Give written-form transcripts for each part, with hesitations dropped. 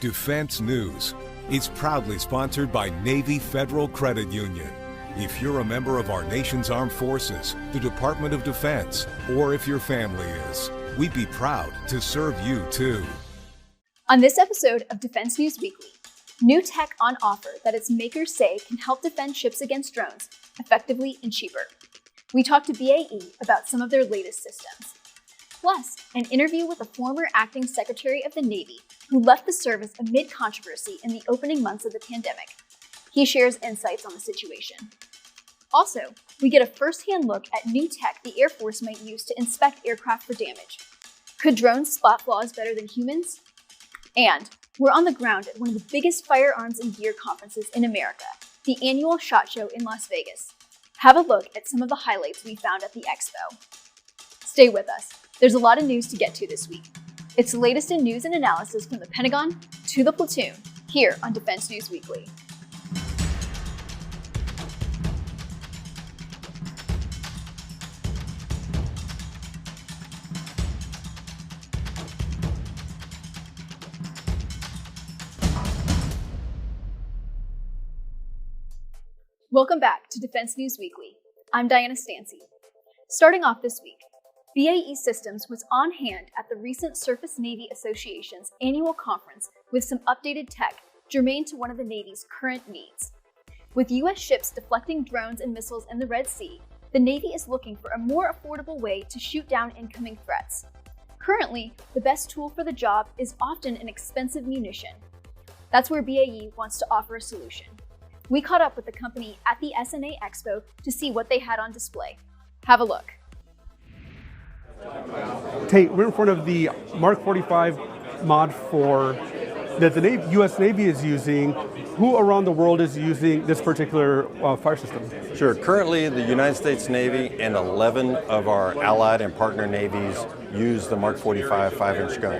Defense News. It's proudly sponsored by Navy Federal Credit Union. If you're a member of our nation's armed forces, the Department of Defense, or if your family is, we'd be proud to serve you too. On this episode of Defense News Weekly, new tech on offer that its makers say can help defend ships against drones effectively and cheaper. We talked to BAE about some of their latest systems. Plus, an interview with a former acting Secretary of the Navy who left the service amid controversy in the opening months of the pandemic. He shares insights on the situation. Also, we get a first-hand look at new tech the Air Force might use to inspect aircraft for damage. Could drones spot flaws better than humans? And we're on the ground at one of the biggest firearms and gear conferences in America, the annual SHOT Show in Las Vegas. Have a look at some of the highlights we found at the expo. Stay with us. There's a lot of news to get to this week. It's the latest in news and analysis from the Pentagon to the platoon, here on Defense News Weekly. Welcome back to Defense News Weekly. I'm Diana Stancy. Starting off this week, BAE Systems was on hand at the recent Surface Navy Association's annual conference with some updated tech germane to one of the Navy's current needs. With U.S. ships deflecting drones and missiles in the Red Sea, the Navy is looking for a more affordable way to shoot down incoming threats. Currently, the best tool for the job is often an expensive munition. That's where BAE wants to offer a solution. We caught up with the company at the SNA Expo to see what they had on display. Have a look. Tate, we're in front of the Mark 45 Mod 4 that the U.S. Navy is using. Who around the world is using this particular fire system? Sure. Currently, the United States Navy and 11 of our allied and partner navies use the Mark 45 5-inch gun.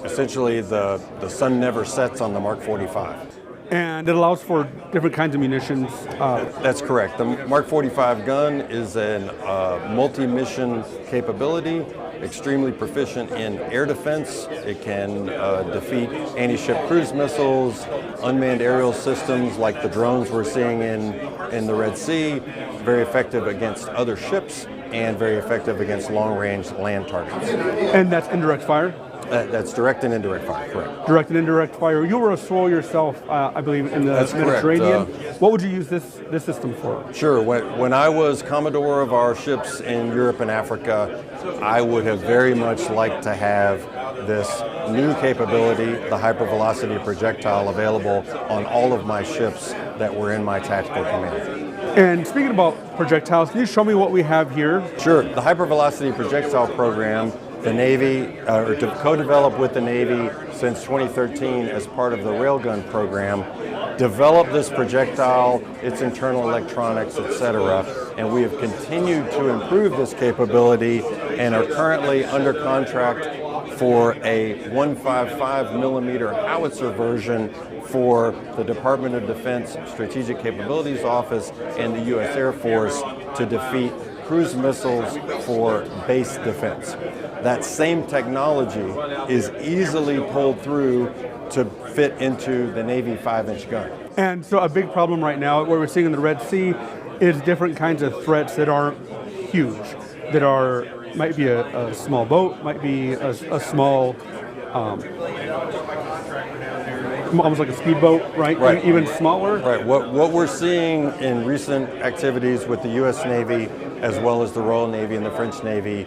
Essentially, the sun never sets on the Mark 45. And it allows for different kinds of munitions. That's correct. The Mark 45 gun is a multi-mission capability, extremely proficient in air defense. It can defeat anti-ship cruise missiles, unmanned aerial systems like the drones we're seeing in the Red Sea, very effective against other ships, and very effective against long-range land targets. And that's indirect fire? That's direct and indirect fire, correct. Direct and indirect fire. You were a SWO yourself, I believe, in the Mediterranean. What would you use this system for? Sure. When I was Commodore of our ships in Europe and Africa, I would have very much liked to have this new capability, the hypervelocity projectile, available on all of my ships that were in my tactical command. And speaking about projectiles, can you show me what we have here? Sure. The hypervelocity projectile program, the Navy, or to co-develop with the Navy since 2013 as part of the railgun program, developed this projectile, its internal electronics, etc., and we have continued to improve this capability and are currently under contract for a 155 millimeter howitzer version for the Department of Defense Strategic Capabilities Office and the U.S. Air Force to defeat cruise missiles for base defense. That same technology is easily pulled through to fit into the Navy 5-inch gun. And so a big problem right now, what we're seeing in the Red Sea, is different kinds of threats that aren't huge, that might be a small boat, might be a small, almost like a speedboat, right? Right. Even smaller. Right. What we're seeing in recent activities with the U.S. Navy, as well as the Royal Navy and the French Navy,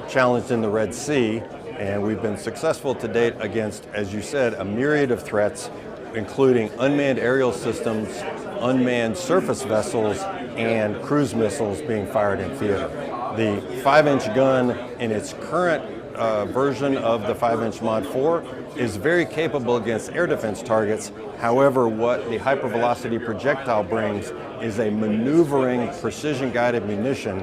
challenged in the Red Sea, and we've been successful to date against, as you said, a myriad of threats, including unmanned aerial systems, unmanned surface vessels, and cruise missiles being fired in theater. The 5-inch gun in its current version of the 5-inch Mod 4 is very capable against air defense targets. However, what the hypervelocity projectile brings is a maneuvering, precision-guided munition,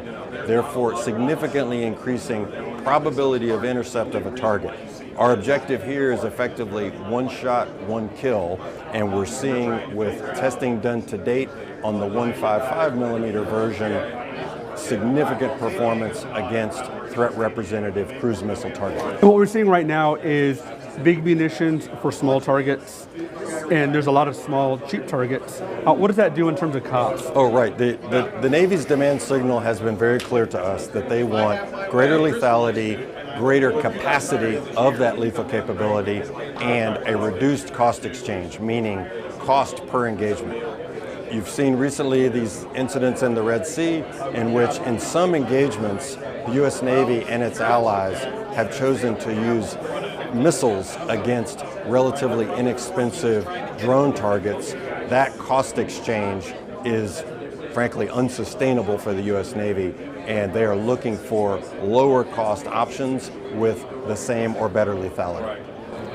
therefore significantly increasing probability of intercept of a target. Our objective here is effectively one shot, one kill, and we're seeing with testing done to date on the 155 millimeter version, significant performance against threat representative cruise missile targets. And what we're seeing right now is big munitions for small targets, and there's a lot of small, cheap targets. What does that do in terms of cost? Oh, right. The Navy's demand signal has been very clear to us that they want greater lethality, greater capacity of that lethal capability, and a reduced cost exchange, meaning cost per engagement. You've seen recently these incidents in the Red Sea in which in some engagements, the U.S. Navy and its allies have chosen to use missiles against relatively inexpensive drone targets. That cost exchange is frankly unsustainable for the U.S. Navy, and they are looking for lower cost options with the same or better lethality.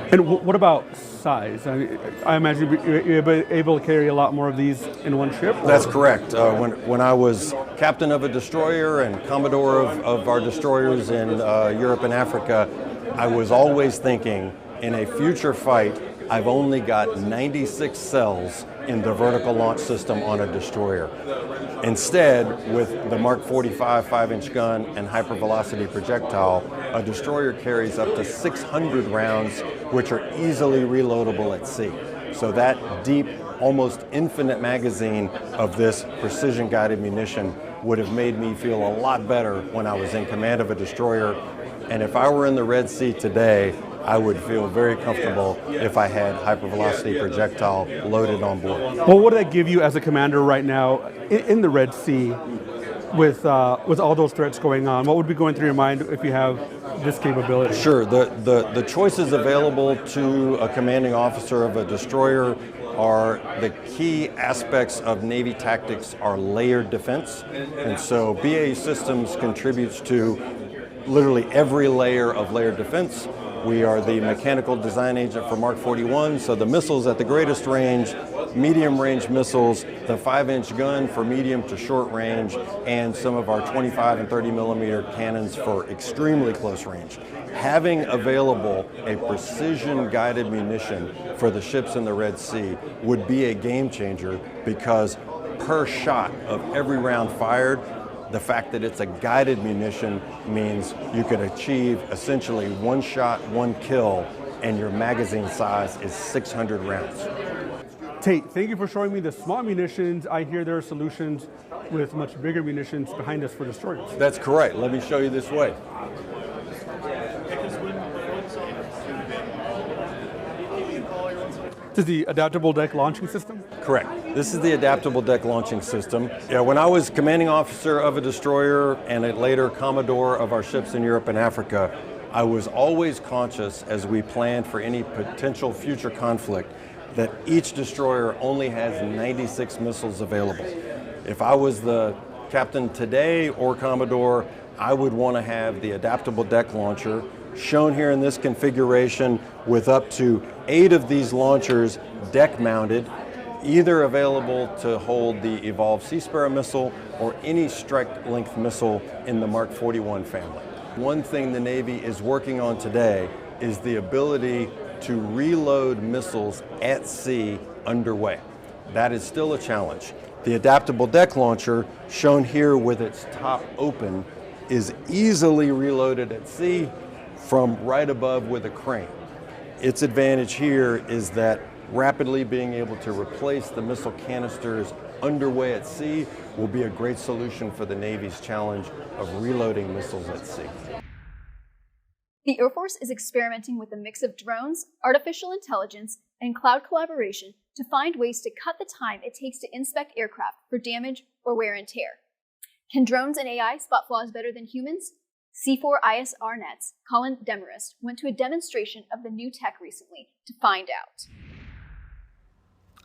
And what about size? I imagine you're able to carry a lot more of these in one ship? That's correct. When I was captain of a destroyer and commodore of our destroyers in Europe and Africa, I was always thinking, in a future fight, I've only got 96 cells in the vertical launch system on a destroyer. Instead, with the Mark 45 5-inch gun and hypervelocity projectile, a destroyer carries up to 600 rounds, which are easily reloadable at sea. So that deep, almost infinite magazine of this precision-guided munition would have made me feel a lot better when I was in command of a destroyer. And if I were in the Red Sea today, I would feel very comfortable if I had hypervelocity projectile loaded on board. Well, what did that give you as a commander right now in the Red Sea with all those threats going on? What would be going through your mind if you have this capability? Sure. The choices available to a commanding officer of a destroyer are the key aspects of Navy tactics are layered defense. And so BAE Systems contributes to literally every layer of layered defense. We are the mechanical design agent for Mark 41, so the missiles at the greatest range, medium range missiles, the 5-inch gun for medium to short range, and some of our 25 and 30 millimeter cannons for extremely close range. Having available a precision guided munition for the ships in the Red Sea would be a game changer, because per shot of every round fired, the fact that it's a guided munition means you can achieve essentially one shot, one kill, and your magazine size is 600 rounds. Tate, thank you for showing me the small munitions. I hear there are solutions with much bigger munitions behind us for destroyers. That's correct. Let me show you this way. This is the adaptable deck launching system? Correct. This is the adaptable deck launching system. Yeah, when I was commanding officer of a destroyer and later commodore of our ships in Europe and Africa, I was always conscious as we planned for any potential future conflict that each destroyer only has 96 missiles available. If I was the captain today or commodore, I would want to have the adaptable deck launcher shown here in this configuration with up to 8 of these launchers deck mounted, either available to hold the Evolved Sea Sparrow missile or any strike length missile in the Mark 41 family. One thing the Navy is working on today is the ability to reload missiles at sea underway. That is still a challenge. The adaptable deck launcher, shown here with its top open, is easily reloaded at sea from right above with a crane. Its advantage here is that rapidly being able to replace the missile canisters underway at sea will be a great solution for the Navy's challenge of reloading missiles at sea. The Air Force is experimenting with a mix of drones, artificial intelligence, and cloud collaboration to find ways to cut the time it takes to inspect aircraft for damage or wear and tear. Can drones and AI spot flaws better than humans? C4ISR Net's Colin Demarest went to a demonstration of the new tech recently to find out.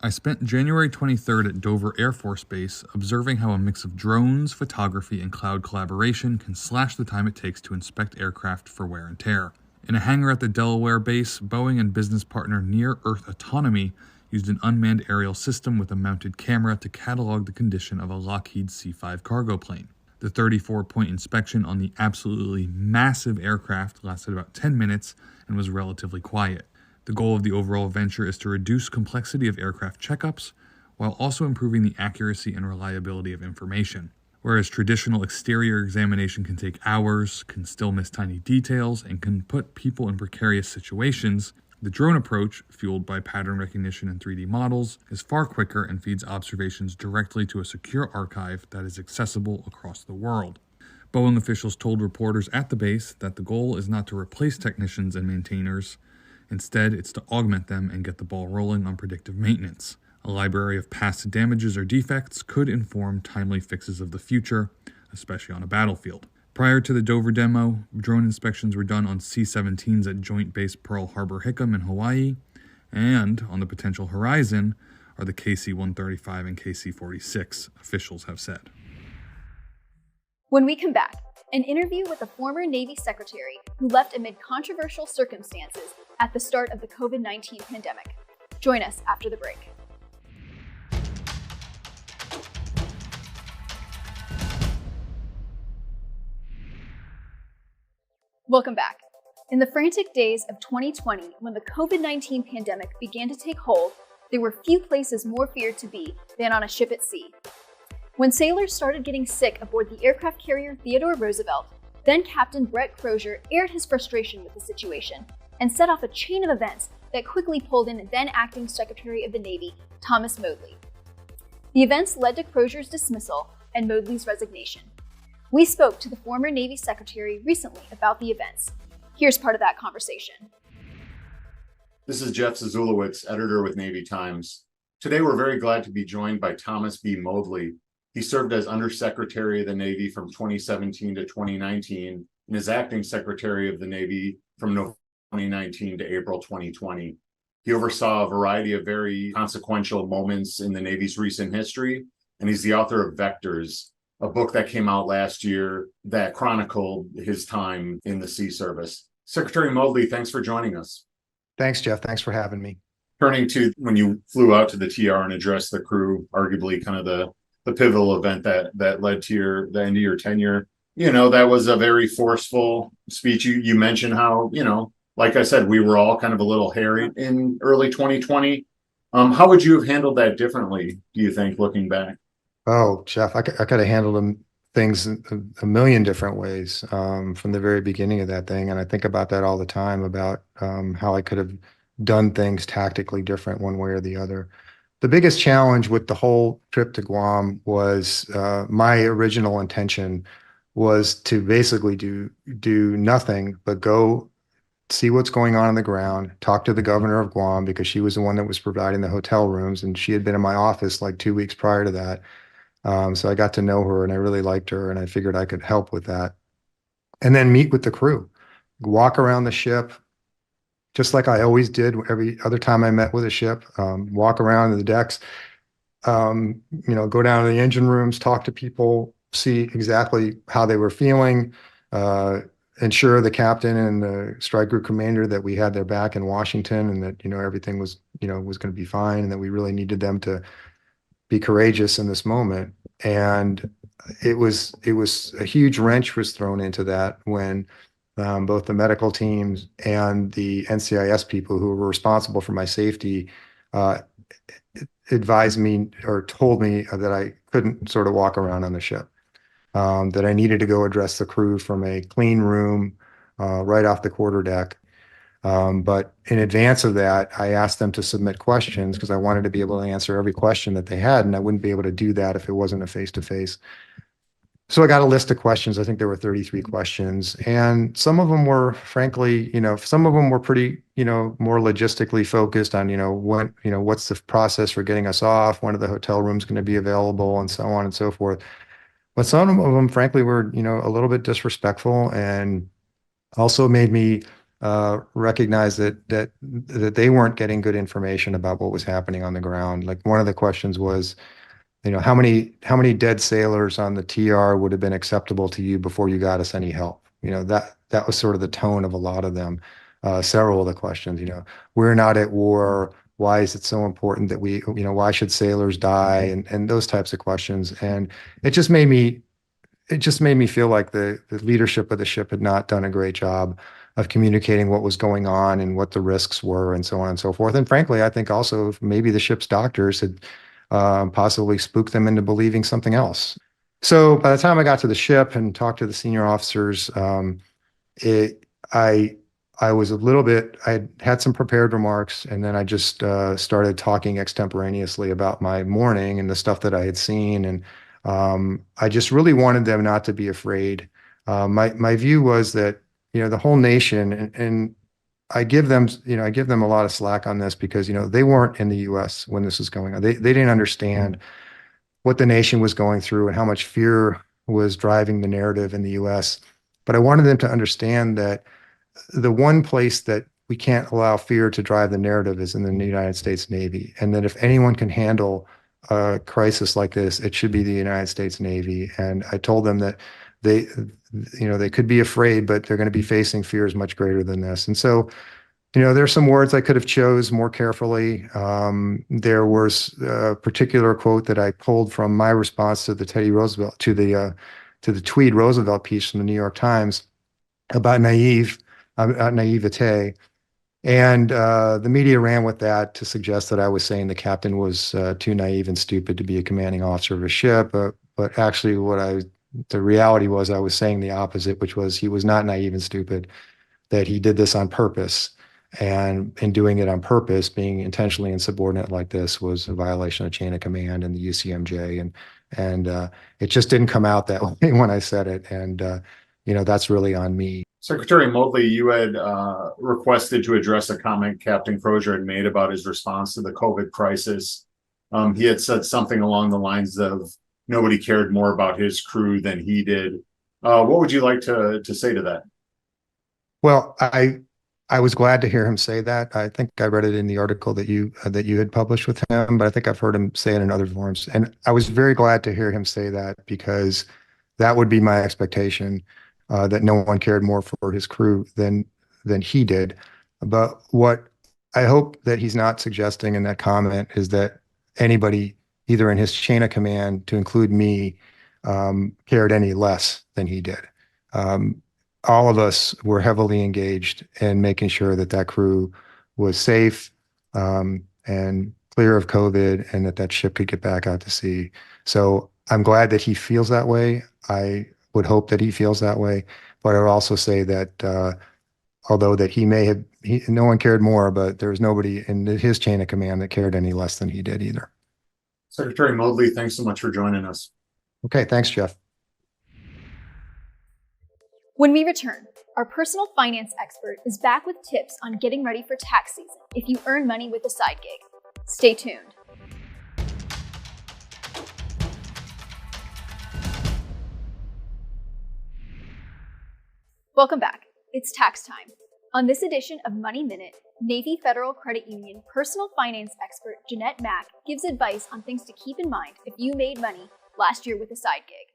I spent January 23rd at Dover Air Force Base observing how a mix of drones, photography, and cloud collaboration can slash the time it takes to inspect aircraft for wear and tear. In a hangar at the Delaware base, Boeing and business partner Near Earth Autonomy used an unmanned aerial system with a mounted camera to catalog the condition of a Lockheed C-5 cargo plane. The 34-point inspection on the absolutely massive aircraft lasted about 10 minutes and was relatively quiet. The goal of the overall venture is to reduce complexity of aircraft checkups while also improving the accuracy and reliability of information. Whereas traditional exterior examination can take hours, can still miss tiny details, and can put people in precarious situations, The drone approach, fueled by pattern recognition and 3D models, is far quicker and feeds observations directly to a secure archive that is accessible across the world. Boeing officials told reporters at the base that the goal is not to replace technicians and maintainers. Instead, it's to augment them and get the ball rolling on predictive maintenance. A library of past damages or defects could inform timely fixes of the future, especially on a battlefield. Prior to the Dover demo, drone inspections were done on C-17s at Joint Base Pearl Harbor-Hickam in Hawaii, and on the potential horizon are the KC-135 and KC-46, officials have said. When we come back, an interview with a former Navy secretary who left amid controversial circumstances at the start of the COVID-19 pandemic. Join us after the break. Welcome back. In the frantic days of 2020, when the COVID-19 pandemic began to take hold, there were few places more feared to be than on a ship at sea. When sailors started getting sick aboard the aircraft carrier Theodore Roosevelt, then Captain Brett Crozier aired his frustration with the situation and set off a chain of events that quickly pulled in then acting Secretary of the Navy, Thomas Modly. The events led to Crozier's dismissal and Modly's resignation. We spoke to the former Navy Secretary recently about the events. Here's part of that conversation. This is Jeff Zazulowicz, editor with Navy Times. Today, we're very glad to be joined by Thomas B. Modly. He served as Undersecretary of the Navy from 2017 to 2019 and as Acting Secretary of the Navy from November 2019 to April 2020. He oversaw a variety of very consequential moments in the Navy's recent history, and he's the author of Vectors, a book that came out last year that chronicled his time in the Sea Service. Secretary Modly, thanks for joining us. Thanks, Jeff. Thanks for having me. Turning to when you flew out to the TR and addressed the crew, arguably kind of the pivotal event that led to the end of your tenure. That was a very forceful speech. You mentioned how, like I said, we were all kind of a little hairy in early 2020. How would you have handled that differently, do you think, looking back? Oh, Jeff, I could have handled things a million different ways from the very beginning of that thing. And I think about that all the time, about how I could have done things tactically different one way or the other. The biggest challenge with the whole trip to Guam was my original intention was to basically do nothing but go see what's going on the ground, talk to the governor of Guam, because she was the one that was providing the hotel rooms, and she had been in my office like 2 weeks prior to that. So I got to know her, and I really liked her, and I figured I could help with that. And then meet with the crew, walk around the ship, just like I always did every other time I met with a ship, walk around the decks, go down to the engine rooms, talk to people, see exactly how they were feeling, ensure the captain and the strike group commander that we had their back in Washington, and that, everything was going to be fine, and that we really needed them to be courageous in this moment. And it was a huge wrench was thrown into that when both the medical teams and the NCIS people who were responsible for my safety advised me or told me that I couldn't sort of walk around on the ship, that I needed to go address the crew from a clean room right off the quarterdeck. But in advance of that, I asked them to submit questions because I wanted to be able to answer every question that they had, and I wouldn't be able to do that if it wasn't a face-to-face. So I got a list of questions. I think there were 33 questions, and some of them were, frankly, some of them were pretty, more logistically focused on, what's the process for getting us off, when are the hotel rooms going to be available, and so on and so forth. But some of them, frankly, were, a little bit disrespectful, and also made me recognize that they weren't getting good information about what was happening on the ground. Like, one of the questions was, how many dead sailors on the TR would have been acceptable to you before you got us any help? That was sort of the tone of a lot of them. Several of the questions, we're not at war. Why is it so important that we, why should sailors die? And those types of questions. And it just made me feel like the leadership of the ship had not done a great job of communicating what was going on and what the risks were, and so on and so forth. And frankly, I think also maybe the ship's doctors had possibly spooked them into believing something else. So by the time I got to the ship and talked to the senior officers, I I was I had some prepared remarks, and then I just started talking extemporaneously about my morning and the stuff that I had seen. And I just really wanted them not to be afraid. My view was that, the whole nation, and I give them a lot of slack on this because, they weren't in the US when this was going on. They didn't understand what the nation was going through and how much fear was driving the narrative in the US. But I wanted them to understand that the one place that we can't allow fear to drive the narrative is in the United States Navy. And that if anyone can handle a crisis like this, it should be the United States Navy. And I told them that they, they could be afraid, but they're going to be facing fears much greater than this. And so, there's some words I could have chose more carefully. There was a particular quote that I pulled from my response to the to the Tweed Roosevelt piece from the New York Times about naivete. And the media ran with that to suggest that I was saying the captain was too naive and stupid to be a commanding officer of a ship. But actually, the reality was I was saying the opposite, which was he was not naive and stupid, that he did this on purpose. And in doing it on purpose, being intentionally insubordinate like this was a violation of chain of command and the UCMJ. And it just didn't come out that way when I said it. And, that's really on me. Secretary Motley, you had requested to address a comment Captain Crozier had made about his response to the COVID crisis. He had said something along the lines of nobody cared more about his crew than he did. What would you like to say to that? Well, I was glad to hear him say that. I think I read it in the article that you had published with him, but I think I've heard him say it in other forms. And I was very glad to hear him say that because that would be my expectation, that no one cared more for his crew than he did. But what I hope that he's not suggesting in that comment is that anybody, either in his chain of command, to include me, cared any less than he did. All of us were heavily engaged in making sure that that crew was safe and clear of COVID, and that ship could get back out to sea. So I'm glad that he feels that way. I would hope that he feels that way. But I would also say that although that no one cared more, but there was nobody in his chain of command that cared any less than he did either. Secretary Motley, thanks so much for joining us. Okay, thanks, Jeff. When we return, our personal finance expert is back with tips on getting ready for tax season if you earn money with a side gig. Stay tuned. Welcome back. It's tax time. On this edition of Money Minute, Navy Federal Credit Union personal finance expert Jeanette Mack gives advice on things to keep in mind if you made money last year with a side gig.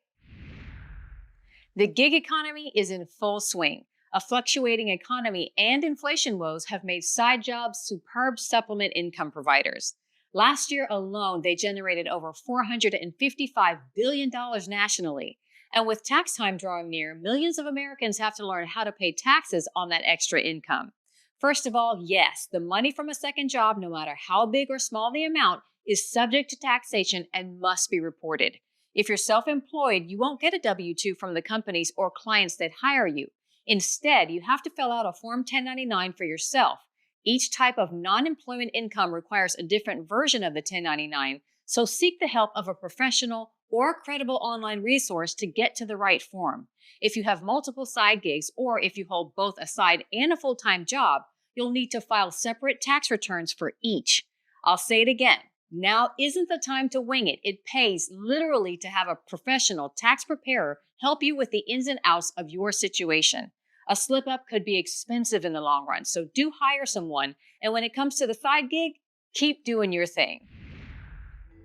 The gig economy is in full swing. A fluctuating economy and inflation woes have made side jobs superb supplement income providers. Last year alone, they generated over $455 billion nationally. And with tax time drawing near, millions of Americans have to learn how to pay taxes on that extra income. First of all, yes, the money from a second job, no matter how big or small the amount, is subject to taxation and must be reported. If you're self-employed, you won't get a W-2 from the companies or clients that hire you. Instead, you have to fill out a Form 1099 for yourself. Each type of non-employment income requires a different version of the 1099, so seek the help of a professional or a credible online resource to get to the right form. If you have multiple side gigs, or if you hold both a side and a full-time job, you'll need to file separate tax returns for each. I'll say it again. Now isn't the time to wing it. It pays literally to have a professional tax preparer help you with the ins and outs of your situation. A slip up could be expensive in the long run, so do hire someone. And when it comes to the side gig, keep doing your thing.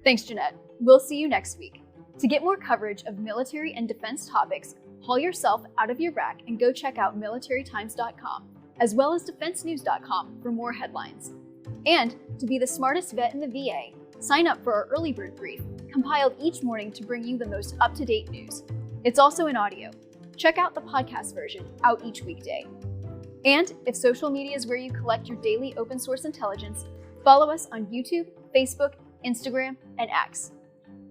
Thanks, Jeanette. We'll see you next week. To get more coverage of military and defense topics, haul yourself out of your rack and go check out militarytimes.com, as well as defensenews.com for more headlines. And to be the smartest vet in the VA, sign up for our Early Bird Brief, compiled each morning to bring you the most up-to-date news. It's also in audio. Check out the podcast version, out each weekday. And if social media is where you collect your daily open source intelligence, follow us on YouTube, Facebook, Instagram, and X.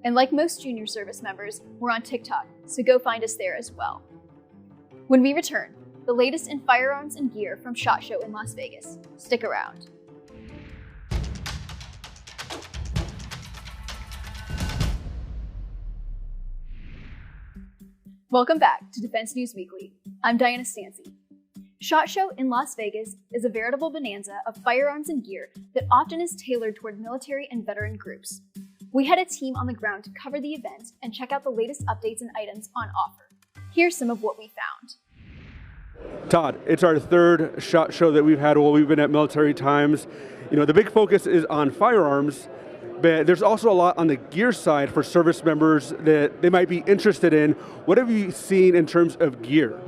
And like most junior service members, we're on TikTok, so go find us there as well. When we return, the the latest in firearms and gear from SHOT Show in Las Vegas. Stick around. Welcome back to Defense News Weekly. I'm Diana Stancy. SHOT Show in Las Vegas is a veritable bonanza of firearms and gear that often is tailored toward military and veteran groups. We had a team on the ground to cover the event and check out the latest updates and items on offer. Here's some of what we found. Todd, it's our third SHOT Show that we've had while we've been at Military Times. You know, the big focus is on firearms, but there's also a lot on the gear side for service members that they might be interested in. What have you seen in terms of gear?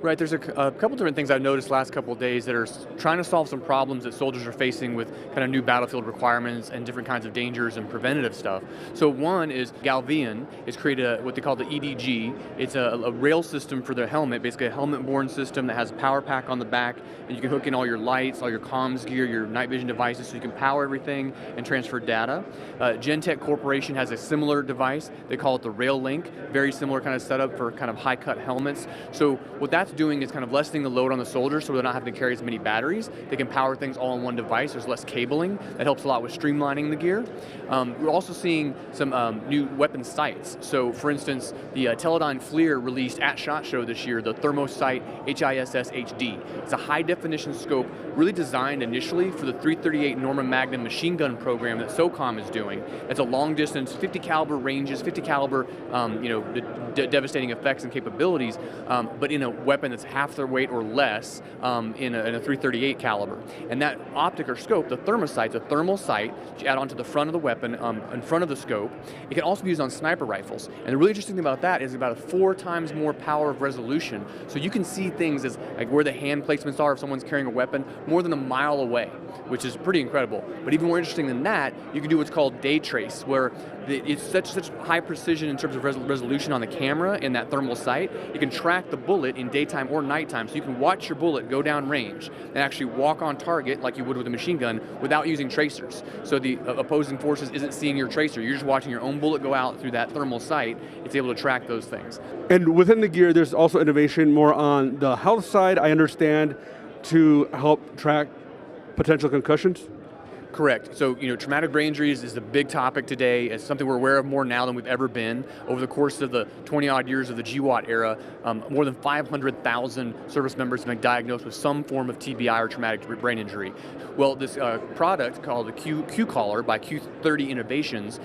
Right, there's a couple different things I've noticed last couple of days that are trying to solve some problems that soldiers are facing with kind of new battlefield requirements and different kinds of dangers and preventative stuff. So one is Galvian has created what they call the EDG. It's a rail system for their helmet, basically a helmet-borne system that has a power pack on the back, and you can hook in all your lights, all your comms gear, your night vision devices, so you can power everything and transfer data. Gentech Corporation has a similar device. They call it the Rail Link, very similar kind of setup for kind of high-cut helmets. So what that's doing is kind of lessening the load on the soldiers so they're not having to carry as many batteries. They can power things all in one device. There's less cabling. That helps a lot with streamlining the gear. We're also seeing some new weapon sights. So for instance, the Teledyne FLIR released at SHOT Show this year the Thermosight HISS HD. It's a high definition scope really designed initially for the 338 Norman Magnum machine gun program that SOCOM is doing. It's a long distance, 50 caliber ranges, 50 caliber devastating effects and capabilities, but in a weapon that's half their weight or less in a 338 caliber. And that optic or scope, the Thermosight, a thermal sight, you add onto the front of the weapon, in front of the scope. It can also be used on sniper rifles. And the really interesting thing about that is about a 4 times more power of resolution. So you can see things as like where the hand placements are if someone's carrying a weapon more than a mile away, which is pretty incredible. But even more interesting than that, you can do what's called day trace, where it's such high precision in terms of resolution on the camera in that thermal sight. You can track the bullet in daytime or nighttime, so you can watch your bullet go down range and actually walk on target like you would with a machine gun without using tracers. So the opposing forces isn't seeing your tracer. You're just watching your own bullet go out through that thermal sight. It's able to track those things. And within the gear, there's also innovation more on the health side, I understand, to help track potential concussions? Correct. So, traumatic brain injuries is a big topic today. It's something we're aware of more now than we've ever been. Over the course of the 20-odd years of the GWAT era, more than 500,000 service members have been diagnosed with some form of TBI or traumatic brain injury. Well, this product called the Q Collar by Q30 Innovations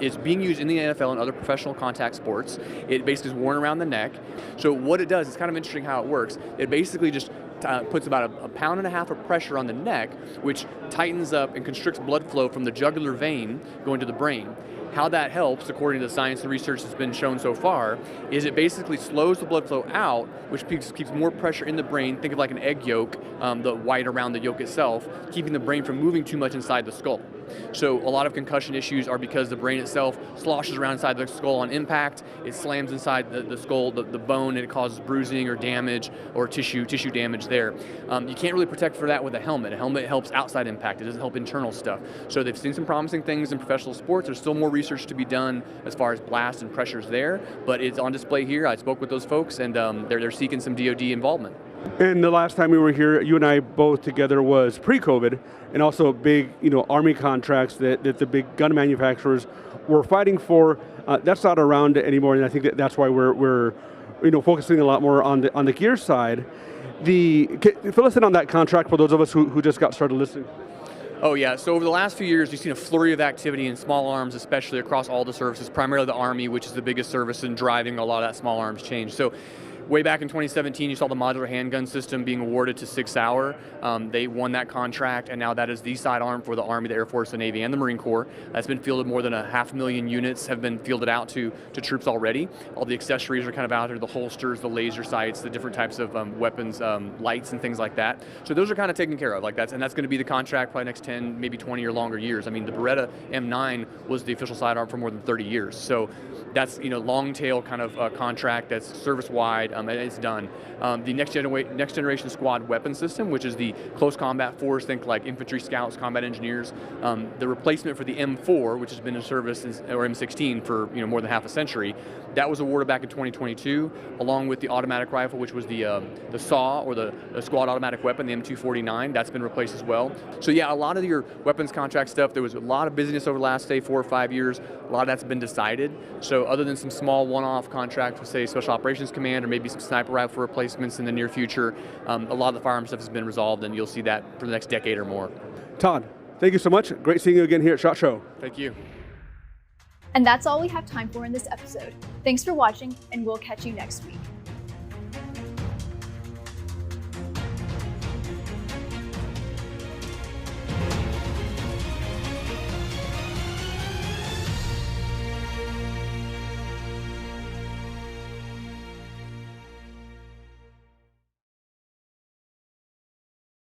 is being used in the NFL and other professional contact sports. It basically is worn around the neck. So what it does, it's kind of interesting how it works. It basically just puts about a pound and a half of pressure on the neck, which tightens up and constricts blood flow from the jugular vein going to the brain. How that helps, according to the science and research that's been shown so far, is it basically slows the blood flow out, which keeps more pressure in the brain. Think of like an egg yolk, the white around the yolk itself, keeping the brain from moving too much inside the skull. So a lot of concussion issues are because the brain itself sloshes around inside the skull on impact. It slams inside the skull, the bone, and it causes bruising or damage or tissue damage there. You can't really protect for that with a helmet. A helmet helps outside impact. It doesn't help internal stuff. So they've seen some promising things in professional sports. There's still more research to be done as far as blast and pressures there, but it's on display here. I spoke with those folks, and they're seeking some DoD involvement. And the last time we were here, you and I both together was pre-COVID, and also big, Army contracts that the big gun manufacturers were fighting for. That's not around anymore, and I think that's why we're focusing a lot more on the gear side. Fill us in on that contract for those of us who just got started listening. Oh yeah, so over the last few years, we've seen a flurry of activity in small arms, especially across all the services, primarily the Army, which is the biggest service in driving a lot of that small arms change. So way back in 2017, you saw the modular handgun system being awarded to 6 Hour. They won that contract, and now that is the sidearm for the Army, the Air Force, the Navy, and the Marine Corps. That's been fielded. More than 500,000 units have been fielded out to troops already. All the accessories are kind of out there, the holsters, the laser sights, the different types of weapons, lights, and things like that. So those are kind of taken care of. And that's going to be the contract probably next 10, maybe 20 or longer years. I mean, the Beretta M9 was the official sidearm for more than 30 years. So that's long tail kind of contract that's service wide. It's done. The next generation squad weapon system, which is the close combat force, think like infantry, scouts, combat engineers. The replacement for the M4, which has been in service since, or M16 for more than half a century, that was awarded back in 2022, along with the automatic rifle, which was the SAW, or the squad automatic weapon, the M249. That's been replaced as well. So yeah, a lot of your weapons contract stuff, there was a lot of busyness over the last, say, 4 or 5 years. A lot of that's been decided. So other than some small one-off contracts with, say, Special Operations Command, or maybe some sniper rifle replacements in the near future, a lot of the firearm stuff has been resolved, and you'll see that for the next decade or more. Todd, thank you so much. Great seeing you again here at SHOT Show. Thank you. And that's all we have time for in this episode. Thanks for watching, and we'll catch you next week.